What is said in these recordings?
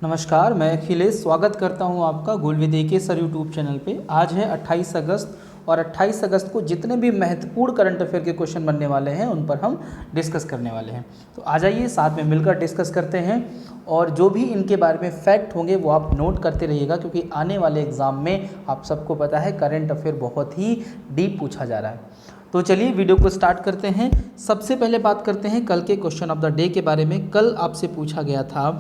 नमस्कार, मैं अखिलेश स्वागत करता हूं आपका गोल विद के सर यूट्यूब चैनल पे। आज है 28 अगस्त और 28 अगस्त को जितने भी महत्वपूर्ण करंट अफेयर के क्वेश्चन बनने वाले हैं उन पर हम डिस्कस करने वाले हैं। तो आ जाइए साथ में मिलकर डिस्कस करते हैं और जो भी इनके बारे में फैक्ट होंगे वो आप नोट करते रहिएगा, क्योंकि आने वाले एग्ज़ाम में आप सबको पता है करंट अफेयर बहुत ही डीप पूछा जा रहा है। तो चलिए वीडियो को स्टार्ट करते हैं। सबसे पहले बात करते हैं कल के क्वेश्चन ऑफ द डे के बारे में। कल आपसे पूछा गया था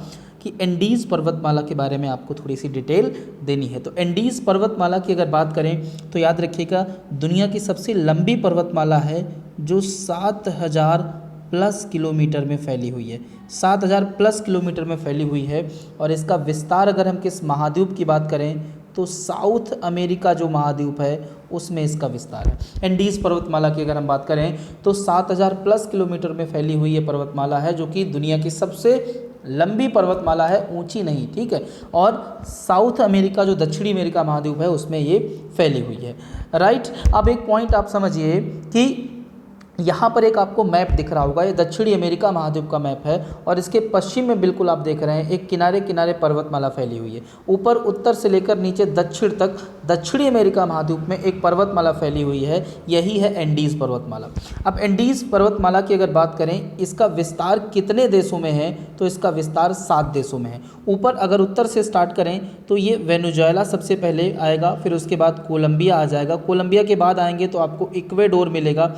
कि एंडीज़ पर्वतमाला के बारे में आपको थोड़ी सी डिटेल देनी है। तो एंडीज़ पर्वतमाला की अगर बात करें तो याद रखिएगा दुनिया की सबसे लंबी पर्वतमाला है जो 7000 प्लस किलोमीटर में फैली हुई है। 7000 प्लस किलोमीटर में फैली हुई है और इसका विस्तार अगर हम किस महाद्वीप की बात करें तो साउथ अमेरिका जो महाद्वीप है उसमें इसका विस्तार है। एंडीज़ पर्वतमाला की अगर हम बात करें तो 7000 प्लस किलोमीटर में फैली हुई ये पर्वतमाला है, जो कि दुनिया की सबसे लंबी पर्वतमाला है, ऊंची नहीं, ठीक है। और साउथ अमेरिका जो दक्षिणी अमेरिका महाद्वीप है उसमें ये फैली हुई है, राइट। अब एक पॉइंट आप समझिए कि यहाँ पर एक आपको मैप दिख रहा होगा, ये दक्षिणी अमेरिका महाद्वीप का मैप है और इसके पश्चिम में बिल्कुल आप देख रहे हैं एक किनारे किनारे पर्वतमाला फैली हुई है। ऊपर उत्तर से लेकर नीचे दक्षिण तक दक्षिणी अमेरिका महाद्वीप में एक पर्वतमाला फैली हुई है, यही है एंडीज़ पर्वतमाला। अब एंडीज़ पर्वतमाला की अगर बात करें इसका विस्तार कितने देशों में है तो इसका विस्तार 7 देशों में है। ऊपर अगर उत्तर से स्टार्ट करें तो ये वेनेजुएला सबसे पहले आएगा, फिर उसके बाद कोलंबिया आ जाएगा, कोलंबिया के बाद आएंगे तो आपको इक्वेडोर मिलेगा,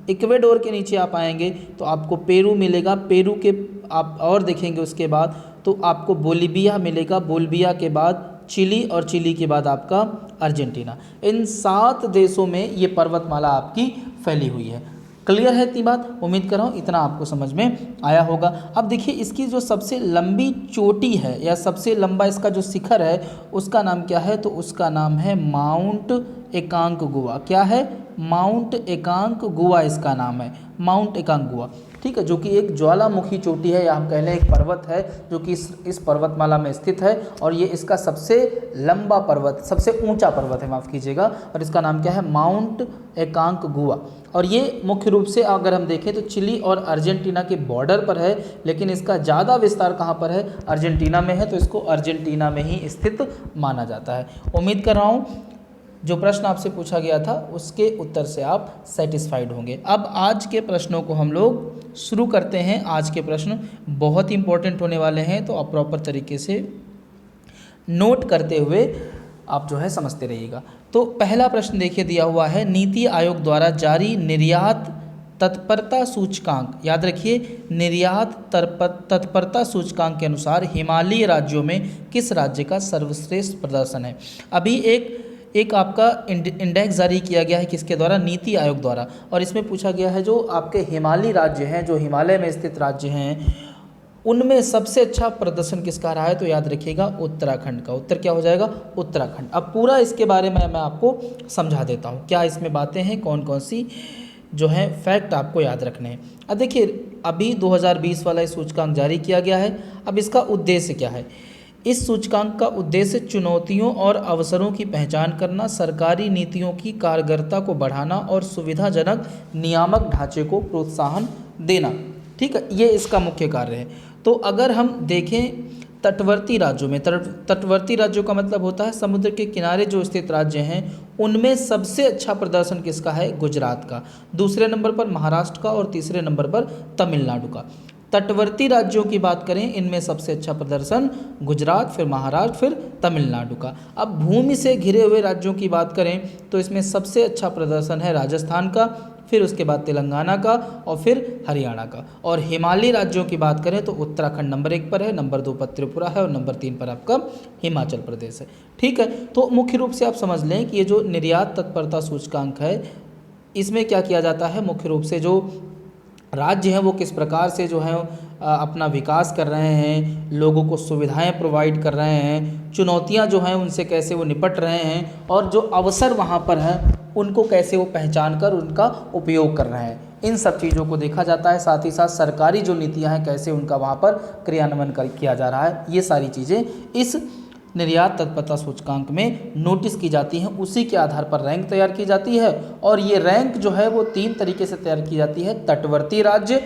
इक्वेडोर के नीचे आप आएंगे तो आपको पेरू मिलेगा, पेरू के आप और देखेंगे उसके बाद तो आपको बोलिविया मिलेगा, बोलिविया के बाद चिली और चिली के बाद आपका अर्जेंटीना। इन 7 देशों में ये पर्वतमाला आपकी फैली हुई है। क्लियर है इतनी बात? उम्मीद कर रहा हूँ इतना आपको समझ में आया होगा। अब देखिए इसकी जो सबसे लंबी चोटी है या सबसे लंबा इसका जो शिखर है उसका नाम क्या है तो उसका नाम है माउंट एकांकगुआ। क्या है? माउंट एकांकगुआ इसका नाम है, माउंट एकांकगुआ, ठीक है, जो कि एक ज्वालामुखी चोटी है या हम कह लें एक पर्वत है जो कि इस पर्वतमाला में स्थित है और ये इसका सबसे लंबा पर्वत, सबसे ऊंचा पर्वत है, माफ़ कीजिएगा, और इसका नाम क्या है? माउंट एकांकगुआ। और ये मुख्य रूप से अगर हम देखें तो चिली और अर्जेंटीना के बॉर्डर पर है, लेकिन इसका ज़्यादा विस्तार कहाँ पर है? अर्जेंटीना में है, तो इसको अर्जेंटीना में ही स्थित माना जाता है। उम्मीद कर रहा हूँ जो प्रश्न आपसे पूछा गया था उसके उत्तर से आप सेटिस्फाइड होंगे। अब आज के प्रश्नों को हम लोग शुरू करते हैं। आज के प्रश्न बहुत ही इंपॉर्टेंट होने वाले हैं, तो आप प्रॉपर तरीके से नोट करते हुए आप जो है समझते रहिएगा। तो पहला प्रश्न देखिए दिया हुआ है, नीति आयोग द्वारा जारी निर्यात तत्परता सूचकांक, याद रखिए निर्यात तत्परता सूचकांक के अनुसार हिमालयी राज्यों में किस राज्य का सर्वश्रेष्ठ प्रदर्शन है। अभी एक आपका इंडेक्स जारी किया गया है किसके द्वारा? नीति आयोग द्वारा, और इसमें पूछा गया है जो आपके हिमालयी राज्य हैं, जो हिमालय में स्थित राज्य हैं, उनमें सबसे अच्छा प्रदर्शन किसका रहा है तो याद रखिएगा उत्तराखंड का। उत्तर क्या हो जाएगा? उत्तराखंड। अब पूरा इसके बारे में मैं आपको समझा देता हूँ क्या इसमें बातें हैं, कौन कौन सी जो है फैक्ट आपको याद रखने हैं। अब देखिए अभी 2020 वाला इस सूचकांक जारी किया गया है। अब इसका उद्देश्य क्या है? इस सूचकांक का उद्देश्य चुनौतियों और अवसरों की पहचान करना, सरकारी नीतियों की कारगरता को बढ़ाना और सुविधाजनक नियामक ढांचे को प्रोत्साहन देना, ठीक है, ये इसका मुख्य कार्य है। तो अगर हम देखें तटवर्ती राज्यों में, तटवर्ती राज्यों का मतलब होता है समुद्र के किनारे जो स्थित राज्य हैं, उनमें सबसे अच्छा प्रदर्शन किसका है? गुजरात का, दूसरे नंबर पर महाराष्ट्र का और तीसरे नंबर पर तमिलनाडु का। तटवर्ती राज्यों की बात करें इनमें सबसे अच्छा प्रदर्शन गुजरात, फिर महाराष्ट्र, फिर तमिलनाडु का। अब भूमि से घिरे हुए राज्यों की बात करें तो इसमें सबसे अच्छा प्रदर्शन है राजस्थान का, फिर उसके बाद तेलंगाना का और फिर हरियाणा का। और हिमालयी राज्यों की बात करें तो उत्तराखंड नंबर 1 पर है, नंबर 2 पर त्रिपुरा है और नंबर 3 पर आपका हिमाचल प्रदेश है, ठीक है। तो मुख्य रूप से आप समझ लें कि ये जो निर्यात तत्परता सूचकांक है इसमें क्या किया जाता है, मुख्य रूप से जो राज्य हैं वो किस प्रकार से जो है अपना विकास कर रहे हैं, लोगों को सुविधाएं प्रोवाइड कर रहे हैं, चुनौतियां जो हैं उनसे कैसे वो निपट रहे हैं और जो अवसर वहां पर हैं उनको कैसे वो पहचान कर उनका उपयोग कर रहे हैं, इन सब चीज़ों को देखा जाता है। साथ ही साथ सरकारी जो नीतियाँ हैं कैसे उनका वहाँ पर क्रियान्वयन किया जा रहा है, ये सारी चीज़ें इस निर्यात तत्परता सूचकांक में नोटिस की जाती हैं। उसी के आधार पर रैंक तैयार की जाती है और ये रैंक जो है वो 3 तरीके से तैयार की जाती है। तटवर्ती राज्य,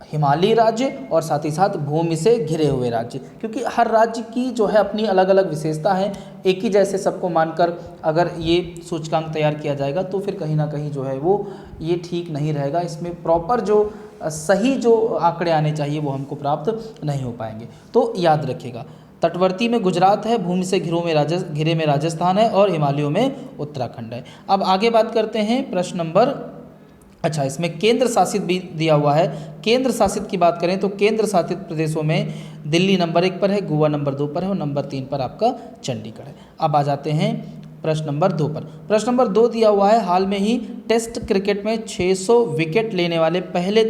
हिमालयी राज्य और साथ ही साथ भूमि से घिरे हुए राज्य, क्योंकि हर राज्य की जो है अपनी अलग अलग विशेषता है। एक ही जैसे सबको मानकर अगर ये सूचकांक तैयार किया जाएगा तो फिर कहीं ना कहीं जो है वो ये ठीक नहीं रहेगा। इसमें प्रॉपर जो सही जो आंकड़े आने चाहिए वो हमको प्राप्त नहीं हो पाएंगे। तो याद रखिएगा, तटवर्ती में गुजरात है, भूमि से घिरे में राजस्थान है और हिमालयों में उत्तराखंड है। अब आगे बात करते हैं प्रश्न नंबर, अच्छा इसमें केंद्र शासित भी दिया हुआ है। केंद्र शासित की बात करें तो केंद्र शासित प्रदेशों में दिल्ली नंबर 1 पर है, गोवा नंबर 2 पर है और नंबर 3 पर आपका चंडीगढ़ है। अब आ जाते हैं प्रश्न नंबर 2 पर। प्रश्न नंबर 2 दिया हुआ है, हाल में ही टेस्ट क्रिकेट में 600 विकेट लेने वाले पहले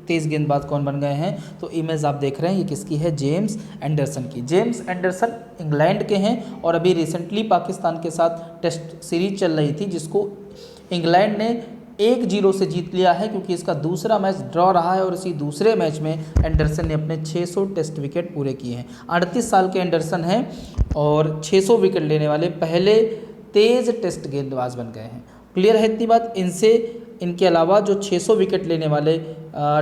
तेज गेंदबाज कौन बन गए हैं? तो इमेज आप देख रहे हैं, ये किसकी है? जेम्स एंडरसन की। जेम्स एंडरसन इंग्लैंड के हैं और अभी रिसेंटली पाकिस्तान के साथ टेस्ट सीरीज चल रही थी जिसको इंग्लैंड ने 1-0 से जीत लिया है, क्योंकि इसका दूसरा मैच ड्रॉ रहा है और इसी दूसरे मैच में एंडरसन ने अपने 600 टेस्ट विकेट पूरे किए हैं। 38 साल के एंडरसन हैं और 600 विकेट लेने वाले पहले तेज टेस्ट गेंदबाज बन गए हैं। क्लियर है इतनी बात? इनके अलावा जो 600 विकेट लेने वाले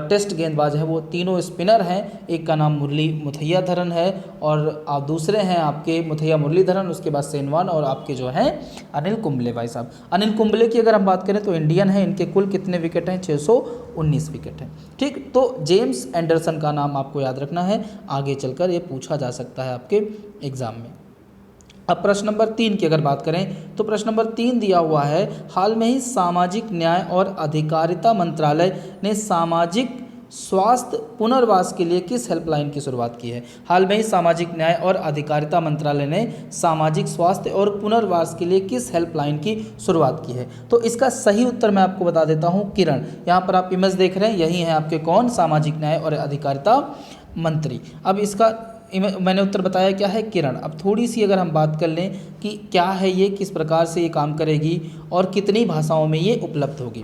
टेस्ट गेंदबाज हैं वो तीनों स्पिनर हैं। एक का नाम मुरली मुथैयाधरन है और आप दूसरे हैं आपके मुथैया मुरलीधरन, उसके बाद सेनवान और आपके जो हैं अनिल कुंबले भाई साहब। अनिल कुंबले की अगर हम बात करें तो इंडियन है, इनके कुल कितने विकेट हैं? 619 विकेट हैं। ठीक, तो जेम्स एंडरसन का नाम आपको याद रखना है, आगे चलकर ये पूछा जा सकता है आपके एग्जाम में। अब प्रश्न नंबर 3 की अगर बात करें तो प्रश्न नंबर 3 दिया हुआ है, हाल में ही सामाजिक न्याय और अधिकारिता मंत्रालय ने सामाजिक स्वास्थ्य पुनर्वास के लिए किस हेल्पलाइन की शुरुआत की है? हाल में ही सामाजिक न्याय और अधिकारिता मंत्रालय ने सामाजिक स्वास्थ्य और पुनर्वास के लिए किस हेल्पलाइन की शुरुआत की है? तो इसका सही उत्तर मैं आपको बता देता हूँ, किरण। यहाँ पर आप इमेज देख रहे हैं, यही है आपके कौन? सामाजिक न्याय और अधिकारिता मंत्री। अब इसका मैंने उत्तर बताया क्या है? किरण। अब थोड़ी सी अगर हम बात कर लें कि क्या है ये, किस प्रकार से ये काम करेगी और कितनी भाषाओं में ये उपलब्ध होगी,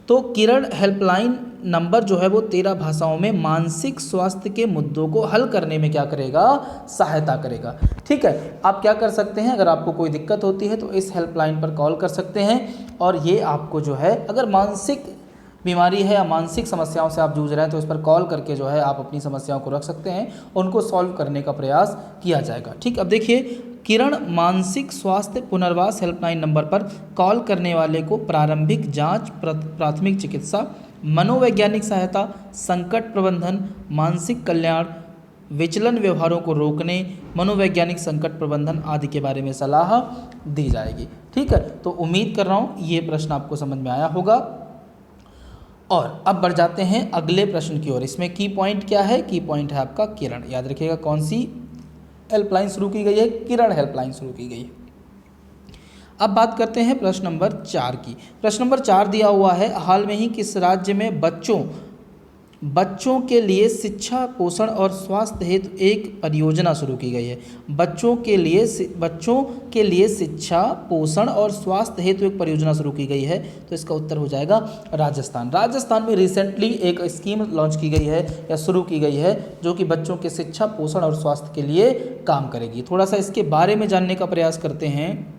तो किरण हेल्पलाइन नंबर जो है वो 13 भाषाओं में मानसिक स्वास्थ्य के मुद्दों को हल करने में क्या करेगा? सहायता करेगा। ठीक है, आप क्या कर सकते हैं, अगर आपको कोई दिक्कत होती है तो इस हेल्पलाइन पर कॉल कर सकते हैं और ये आपको जो है, अगर मानसिक बीमारी है या मानसिक समस्याओं से आप जूझ रहे हैं तो इस पर कॉल करके जो है आप अपनी समस्याओं को रख सकते हैं, उनको सॉल्व करने का प्रयास किया जाएगा। ठीक, अब देखिए, किरण मानसिक स्वास्थ्य पुनर्वास हेल्पलाइन नंबर पर कॉल करने वाले को प्रारंभिक जांच, प्राथमिक चिकित्सा, मनोवैज्ञानिक सहायता, संकट प्रबंधन, मानसिक कल्याण, विचलन व्यवहारों को रोकने, मनोवैज्ञानिक संकट प्रबंधन आदि के बारे में सलाह दी जाएगी। ठीक है, तो उम्मीद कर रहा हूँ ये प्रश्न आपको समझ में आया होगा। और अब बढ़ जाते हैं अगले प्रश्न की ओर। इसमें की पॉइंट क्या है? की पॉइंट है आपका किरण। याद रखिएगा, कौन सी हेल्पलाइन शुरू की गई है? किरण हेल्पलाइन शुरू की गई है। अब बात करते हैं प्रश्न नंबर 4 की। प्रश्न नंबर 4 दिया हुआ है, हाल में ही किस राज्य में बच्चों के लिए शिक्षा, पोषण और स्वास्थ्य हेतु एक परियोजना शुरू की गई है? बच्चों के लिए शिक्षा, पोषण और स्वास्थ्य हेतु एक परियोजना शुरू की गई है, तो इसका उत्तर हो जाएगा राजस्थान। राजस्थान में रिसेंटली एक स्कीम लॉन्च की गई है या शुरू की गई है जो कि बच्चों के शिक्षा, पोषण और स्वास्थ्य के लिए काम करेगी। थोड़ा सा इसके बारे में जानने का प्रयास करते हैं।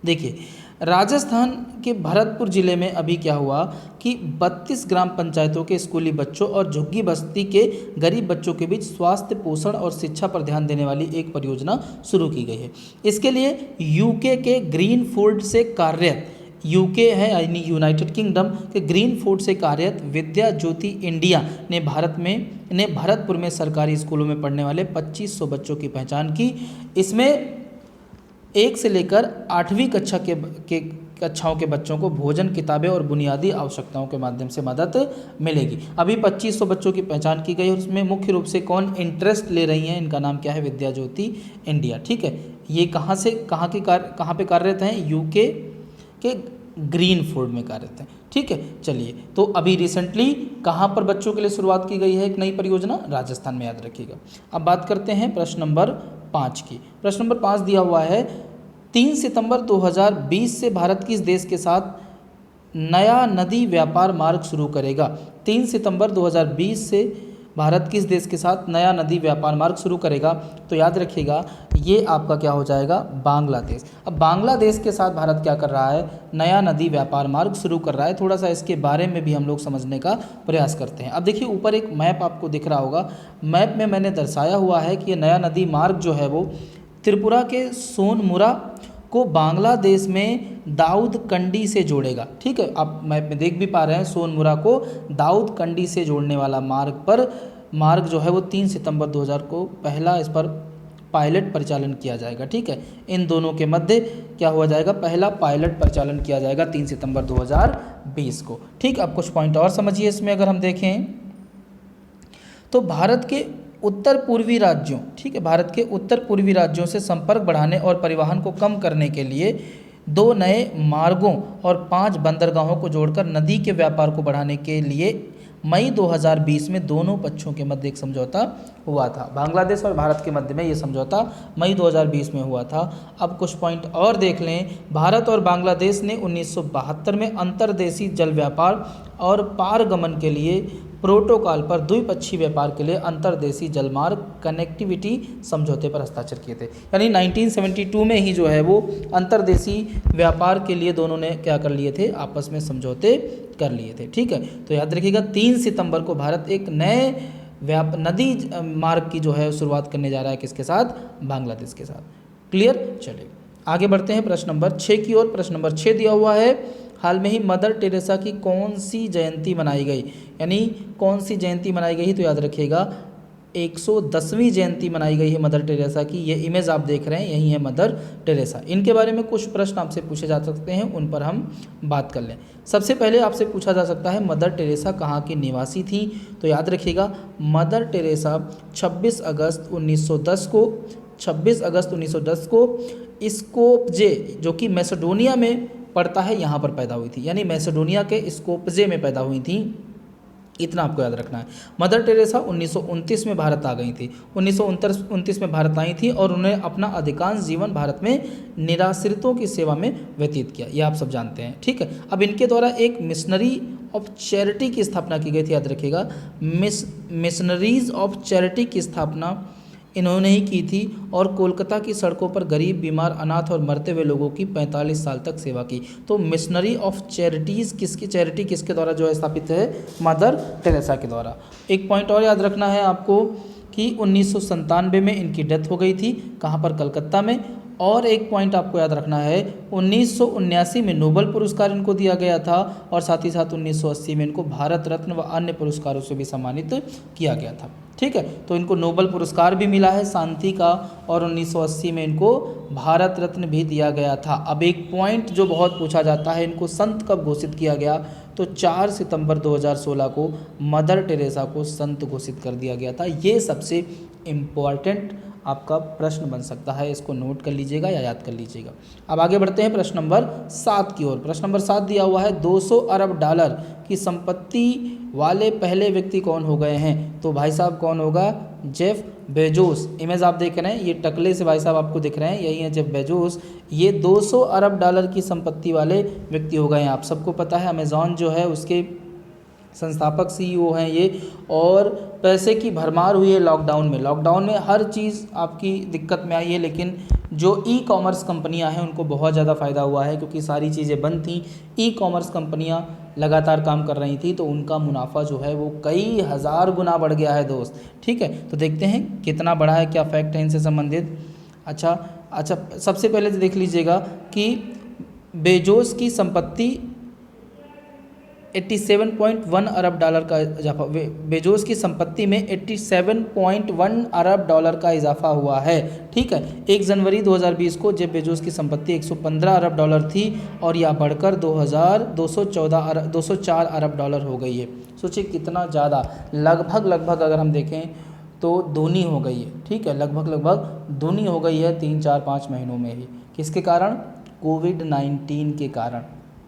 देखिए, राजस्थान के भरतपुर ज़िले में अभी क्या हुआ कि 32 ग्राम पंचायतों के स्कूली बच्चों और झुग्गी बस्ती के गरीब बच्चों के बीच स्वास्थ्य, पोषण और शिक्षा पर ध्यान देने वाली एक परियोजना शुरू की गई है। इसके लिए यूके के ग्रीन फूड से कार्यरत, यूके है यानी यूनाइटेड किंगडम के ग्रीन फूड से कार्यरत विद्या ज्योति इंडिया ने भरतपुर में सरकारी स्कूलों में पढ़ने वाले 2500 बच्चों की पहचान की। इसमें 1 से लेकर 8वीं कक्षाओं के बच्चों को भोजन, किताबें और बुनियादी आवश्यकताओं के माध्यम से मदद मिलेगी। अभी 2500 बच्चों की पहचान की गई और उसमें मुख्य रूप से कौन इंटरेस्ट ले रही हैं? इनका नाम क्या है? विद्या ज्योति इंडिया। ठीक है, ये कहाँ पे कार्यरत हैं? यूके के ग्रीन फूड में कार्यरत हैं। ठीक है, चलिए, तो अभी रिसेंटली कहाँ पर बच्चों के लिए शुरुआत की गई है एक नई परियोजना? राजस्थान में, याद रखिएगा। अब बात करते हैं प्रश्न नंबर 5 की। प्रश्न नंबर 5 दिया हुआ है, 3 सितंबर 2020 से भारत किस देश के साथ नया नदी व्यापार मार्ग शुरू करेगा? 3 सितंबर 2020 से भारत किस देश के साथ नया नदी व्यापार मार्ग शुरू करेगा? तो याद रखिएगा, ये आपका क्या हो जाएगा, बांग्लादेश। अब बांग्लादेश के साथ भारत क्या कर रहा है, नया नदी व्यापार मार्ग शुरू कर रहा है। थोड़ा सा इसके बारे में भी हम लोग समझने का प्रयास करते हैं। अब देखिए ऊपर एक मैप आपको दिख रहा होगा, मैप में मैंने दर्शाया हुआ है कि ये नया नदी मार्ग जो है वो त्रिपुरा के सोनमुरा को बांग्लादेश में दाऊद कंडी से जोड़ेगा। ठीक है, आप मैप में देख भी पा रहे हैं, सोनमुरा को दाऊद कंडी से जोड़ने वाला मार्ग जो है वो 3 सितंबर 2000 को पहला इस पर पायलट परिचालन किया जाएगा। ठीक है, इन दोनों के मध्य क्या हुआ जाएगा, पहला पायलट परिचालन किया जाएगा 3 सितंबर 2020 को। ठीक, अब कुछ पॉइंट और समझिए इसमें। अगर हम देखें तो भारत के उत्तर पूर्वी राज्यों, ठीक है, भारत के उत्तर पूर्वी राज्यों से संपर्क बढ़ाने और परिवहन को कम करने के लिए 2 नए मार्गों और 5 बंदरगाहों को जोड़कर नदी के व्यापार को बढ़ाने के लिए मई 2020 में दोनों पक्षों के मध्य एक समझौता हुआ था। बांग्लादेश और भारत के मध्य में ये समझौता मई 2020 में हुआ था। अब कुछ पॉइंट और देख लें। भारत और बांग्लादेश ने 1972 में अंतर्देशीय जल व्यापार और पारगमन के लिए प्रोटोकॉल पर द्विपक्षीय व्यापार के लिए अंतर्देशीय जलमार्ग कनेक्टिविटी समझौते पर हस्ताक्षर किए थे। यानी 1972 में ही जो है वो अंतर्देशीय व्यापार के लिए दोनों ने क्या कर लिए थे, आपस में समझौते कर लिए थे। ठीक है, तो याद रखिएगा 3 सितंबर को भारत एक नए नदी मार्ग की जो है शुरुआत करने जा रहा है, किसके साथ, बांग्लादेश के साथ। क्लियर, चलिए आगे बढ़ते हैं प्रश्न नंबर 6 की ओर। प्रश्न नंबर 6 दिया हुआ है, हाल में ही मदर टेरेसा की कौन सी जयंती मनाई गई, यानी कौन सी जयंती मनाई गई, तो याद रखिएगा 110वीं जयंती मनाई गई है मदर टेरेसा की। ये इमेज आप देख रहे हैं, यही है मदर टेरेसा। इनके बारे में कुछ प्रश्न आपसे पूछे जा सकते हैं, उन पर हम बात कर लें। सबसे पहले आपसे पूछा जा सकता है मदर टेरेसा कहाँ की निवासी थी, तो याद रखिएगा मदर टेरेसा 26 अगस्त 1910 को स्कोपजे, जो कि मैसेडोनिया में पड़ता है, यहाँ पर पैदा हुई थी। यानी मैसेडोनिया के स्कोपजे में पैदा हुई थी, इतना आपको याद रखना है। मदर टेरेसा 1929 में भारत आ गई थी, 1929 में भारत आई थी और उन्हें अपना अधिकांश जीवन भारत में निराश्रितों की सेवा में व्यतीत किया, ये आप सब जानते हैं। ठीक है, अब इनके द्वारा एक मिशनरी ऑफ चैरिटी की स्थापना की गई थी, याद रखिएगा मिशनरीज ऑफ चैरिटी की स्थापना इन्होंने ही की थी और कोलकाता की सड़कों पर गरीब, बीमार, अनाथ और मरते हुए लोगों की 45 साल तक सेवा की। तो मिशनरी ऑफ चैरिटीज़ किसके द्वारा जो है स्थापित है, मदर टेरेसा के द्वारा। एक पॉइंट और याद रखना है आपको कि 1997 में इनकी डेथ हो गई थी, कहाँ पर, कलकत्ता में। और एक पॉइंट आपको याद रखना है 1979 में नोबेल पुरस्कार इनको दिया गया था और साथ ही साथ 1980 में इनको भारत रत्न व अन्य पुरस्कारों से भी सम्मानित किया गया था। ठीक है, तो इनको नोबेल पुरस्कार भी मिला है शांति का और 1980 में इनको भारत रत्न भी दिया गया था। अब एक पॉइंट जो बहुत पूछा जाता है, इनको संत कब घोषित किया गया, तो 4 सितंबर 2016 को मदर टेरेसा को संत घोषित कर दिया गया था। ये सबसे इम्पॉर्टेंट आपका प्रश्न बन सकता है, इसको नोट कर लीजिएगा या याद कर लीजिएगा। अब आगे बढ़ते हैं प्रश्न नंबर 7 की ओर। प्रश्न नंबर 7 दिया हुआ है, 200 अरब डॉलर की संपत्ति वाले पहले व्यक्ति कौन हो गए हैं, तो भाई साहब कौन होगा, जेफ बेजोस। इमेज आप देख रहे हैं, ये टकले से भाई साहब आपको दिख रहे हैं, यही है जेफ बेजोस। ये 200 अरब डॉलर की संपत्ति वाले व्यक्ति हो गए हैं। आप सबको पता है अमेज़ॉन जो है उसके संस्थापक सीईओ हैं ये, और पैसे की भरमार हुई है लॉकडाउन में हर चीज़ आपकी दिक्कत में आई है, लेकिन जो ई कॉमर्स कंपनियां हैं उनको बहुत ज़्यादा फ़ायदा हुआ है, क्योंकि सारी चीज़ें बंद थी, ई कॉमर्स कंपनियां लगातार काम कर रही थी, तो उनका मुनाफा जो है वो कई हज़ार गुना बढ़ गया है दोस्त। ठीक है, तो देखते हैं कितना बढ़ा है, क्या फैक्ट है इनसे संबंधित। अच्छा, सबसे पहले तो देख लीजिएगा कि बेजोस की संपत्ति 87.1 अरब डॉलर का इजाफा, बेजोस की संपत्ति में 87.1 अरब डॉलर का इजाफा हुआ है। ठीक है, 1 जनवरी 2020 को जेफ बेजोस की संपत्ति 115 अरब डॉलर थी और यह बढ़कर 204 अरब डॉलर हो गई है। सोचिए कितना ज़्यादा, लगभग अगर हम देखें तो दूनी हो गई है। ठीक है, लगभग दूनी हो गई है 3, 4, 5 महीनों में ही। किसके कारण, कोविड-19 के कारण।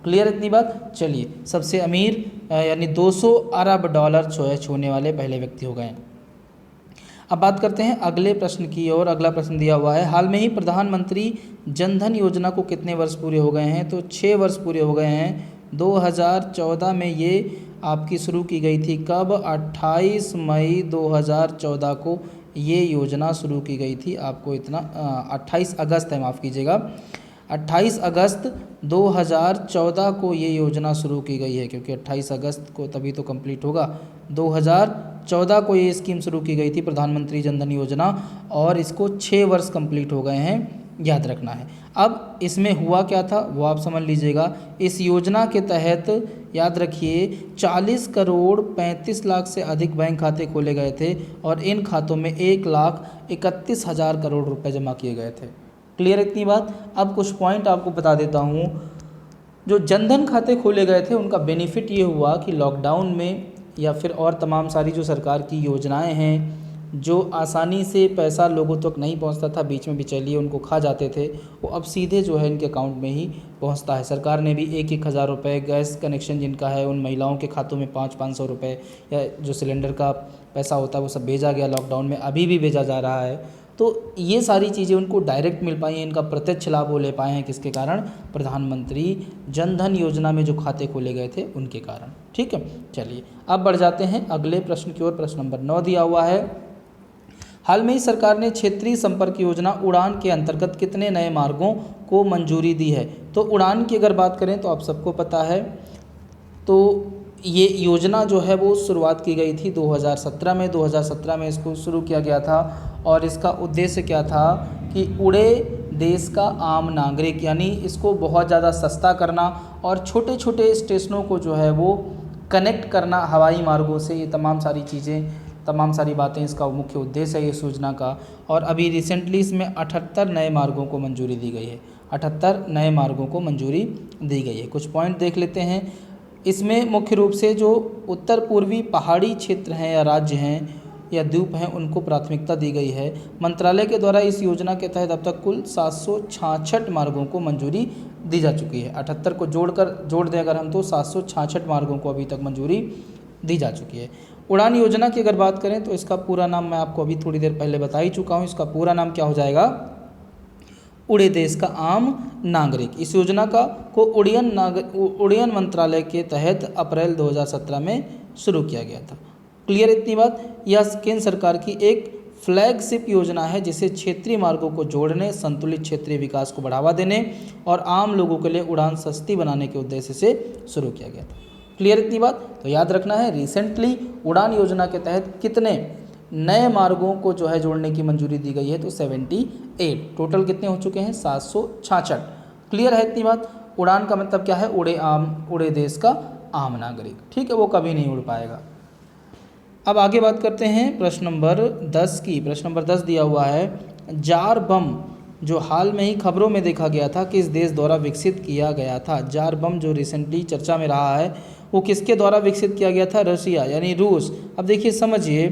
क्लियर इतनी बात। चलिए, सबसे अमीर यानी 200 अरब डॉलर छूने वाले पहले व्यक्ति हो गए हैं। अब बात करते हैं अगले प्रश्न की ओर। अगला प्रश्न दिया हुआ है, हाल में ही प्रधानमंत्री जनधन योजना को कितने वर्ष पूरे हो गए हैं, तो 6 वर्ष पूरे हो गए हैं। 2014 में ये आपकी शुरू की गई थी, कब, 28 मई 2014 को ये योजना शुरू की गई थी, आपको इतना 28 अगस्त है, माफ़ कीजिएगा, 28 अगस्त 2014 को ये योजना शुरू की गई है, क्योंकि 28 अगस्त को तभी तो कंप्लीट होगा। 2014 को ये स्कीम शुरू की गई थी, प्रधानमंत्री जन धन योजना, और इसको 6 वर्ष कंप्लीट हो गए हैं, याद रखना है। अब इसमें हुआ क्या था वो आप समझ लीजिएगा। इस योजना के तहत याद रखिए 40 करोड़ 35 लाख से अधिक बैंक खाते खोले गए थे और इन खातों में 1,31,000 करोड़ रुपए जमा किए गए थे। क्लियर इतनी बात। अब कुछ पॉइंट आपको बता देता हूँ। जो जनधन खाते खोले गए थे उनका बेनिफिट ये हुआ कि लॉकडाउन में या फिर और तमाम सारी जो सरकार की योजनाएं हैं, जो आसानी से पैसा लोगों तक नहीं पहुंचता था, बीच में बिचौलिए उनको खा जाते थे, वो अब सीधे जो है इनके अकाउंट में ही पहुंचता है। सरकार ने भी 1,000 रुपये, गैस कनेक्शन जिनका है उन महिलाओं के खातों में 500 रुपये, या जो सिलेंडर का पैसा होता है वो सब भेजा गया लॉकडाउन में, अभी भी भेजा जा रहा है। तो ये सारी चीज़ें उनको डायरेक्ट मिल पाई हैं, इनका प्रत्यक्ष लाभ वो ले पाए हैं, किसके कारण? प्रधानमंत्री जन धन योजना में जो खाते खोले गए थे उनके कारण। ठीक है, चलिए अब बढ़ जाते हैं अगले प्रश्न की ओर। प्रश्न नंबर 9 दिया हुआ है, हाल में ही सरकार ने क्षेत्रीय संपर्क योजना उड़ान के अंतर्गत कितने नए मार्गों को मंजूरी दी है? तो उड़ान की अगर बात करें तो आप सबको पता है, तो ये योजना जो है वो शुरुआत की गई थी 2017 में। 2017 में इसको शुरू किया गया था और इसका उद्देश्य क्या था कि उड़े देश का आम नागरिक, यानी इसको बहुत ज़्यादा सस्ता करना और छोटे छोटे स्टेशनों को जो है वो कनेक्ट करना हवाई मार्गों से। ये तमाम सारी चीज़ें, तमाम सारी बातें इसका मुख्य उद्देश्य है इस योजना का। और अभी रिसेंटली इसमें 78 नए मार्गों को मंजूरी दी गई है। 78 नए मार्गों को मंजूरी दी गई है। कुछ पॉइंट देख लेते हैं। इसमें मुख्य रूप से जो उत्तर पूर्वी पहाड़ी क्षेत्र हैं या राज्य हैं या द्वीप हैं उनको प्राथमिकता दी गई है। मंत्रालय के द्वारा इस योजना के तहत अब तक कुल 766 मार्गों को मंजूरी दी जा चुकी है। 78 को जोड़ दें अगर हम, तो 766 मार्गों को अभी तक मंजूरी दी जा चुकी है। उड़ान योजना की अगर बात करें तो इसका पूरा नाम मैं आपको अभी थोड़ी देर पहले बता ही चुका हूँ। इसका पूरा नाम क्या हो जाएगा? उड़े देश का आम नागरिक। इस योजना को उड़यन मंत्रालय के तहत अप्रैल 2017 में शुरू किया गया था। क्लियर इतनी बात। यह केंद्र सरकार की एक फ्लैगशिप योजना है जिसे क्षेत्रीय मार्गों को जोड़ने, संतुलित क्षेत्रीय विकास को बढ़ावा देने और आम लोगों के लिए उड़ान सस्ती बनाने के उद्देश्य से शुरू किया गया था। क्लियर इतनी बात। तो याद रखना है, रिसेंटली उड़ान योजना के तहत कितने नए मार्गों को जो है जोड़ने की मंजूरी दी गई है? तो 78। टोटल कितने हो चुके हैं? 766। क्लियर है इतनी बात। उड़ान का मतलब क्या है? उड़े देश का आम नागरिक। ठीक है, वो कभी नहीं उड़ पाएगा। अब आगे बात करते हैं प्रश्न नंबर 10 की। प्रश्न नंबर 10 दिया हुआ है, जार बम जो हाल में ही खबरों में देखा गया था किस देश द्वारा विकसित किया गया था? जार बम जो रिसेंटली चर्चा में रहा है वो किसके द्वारा विकसित किया गया था? रशिया यानी रूस। अब देखिए समझिए,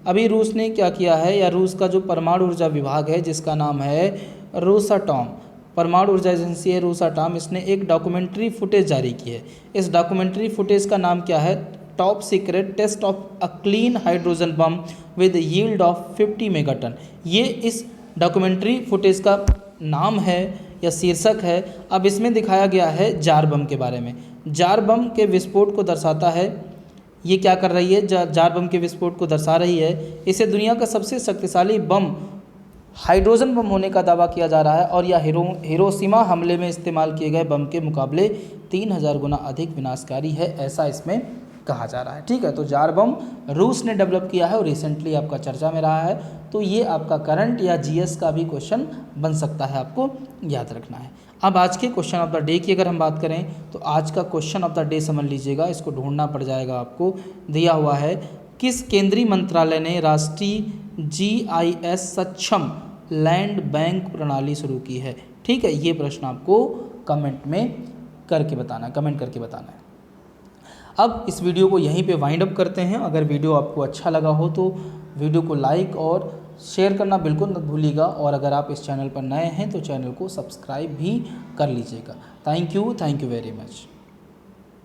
अभी रूस ने क्या किया है, या रूस का जो परमाणु ऊर्जा विभाग है जिसका नाम है रोसाटॉम, परमाणु ऊर्जा एजेंसी है रोसाटॉम, इसने एक डॉक्यूमेंट्री फुटेज जारी की है। इस डॉक्यूमेंट्री फुटेज का नाम क्या है? Top secret test of a clean hydrogen bomb with yield of 50 megaton. ये इस डॉक्यूमेंट्री फुटेज का नाम है या शीर्षक है। अब इसमें दिखाया गया है जार बम के बारे में। जार बम के विस्फोट को दर्शाता है। ये क्या कर रही है? जार बम के विस्फोट को दर्शा रही है। इसे दुनिया का सबसे शक्तिशाली बम हाइड्रोजन बम होने का दावा किया जा रहा है और यह हिरोशिमा हमले में इस्तेमाल किए गए बम के मुकाबले 3000 गुना अधिक विनाशकारी है, ऐसा इसमें कहा जा रहा है। ठीक है, तो जार बम रूस ने डेवलप किया है और रिसेंटली आपका चर्चा में रहा है। तो ये आपका करंट या जीएस का भी क्वेश्चन बन सकता है, आपको याद रखना है। अब आज के क्वेश्चन ऑफ द डे की अगर हम बात करें तो आज का क्वेश्चन ऑफ द डे समझ लीजिएगा, इसको ढूंढना पड़ जाएगा आपको। दिया हुआ है, किस केंद्रीय मंत्रालय ने राष्ट्रीय GIS सक्षम लैंड बैंक प्रणाली शुरू की है? ठीक है, ये प्रश्न आपको कमेंट करके बताना है। अब इस वीडियो को यहीं पे वाइंड अप करते हैं। अगर वीडियो आपको अच्छा लगा हो तो वीडियो को लाइक और शेयर करना बिल्कुल मत भूलिएगा, और अगर आप इस चैनल पर नए हैं तो चैनल को सब्सक्राइब भी कर लीजिएगा। Thank you very much.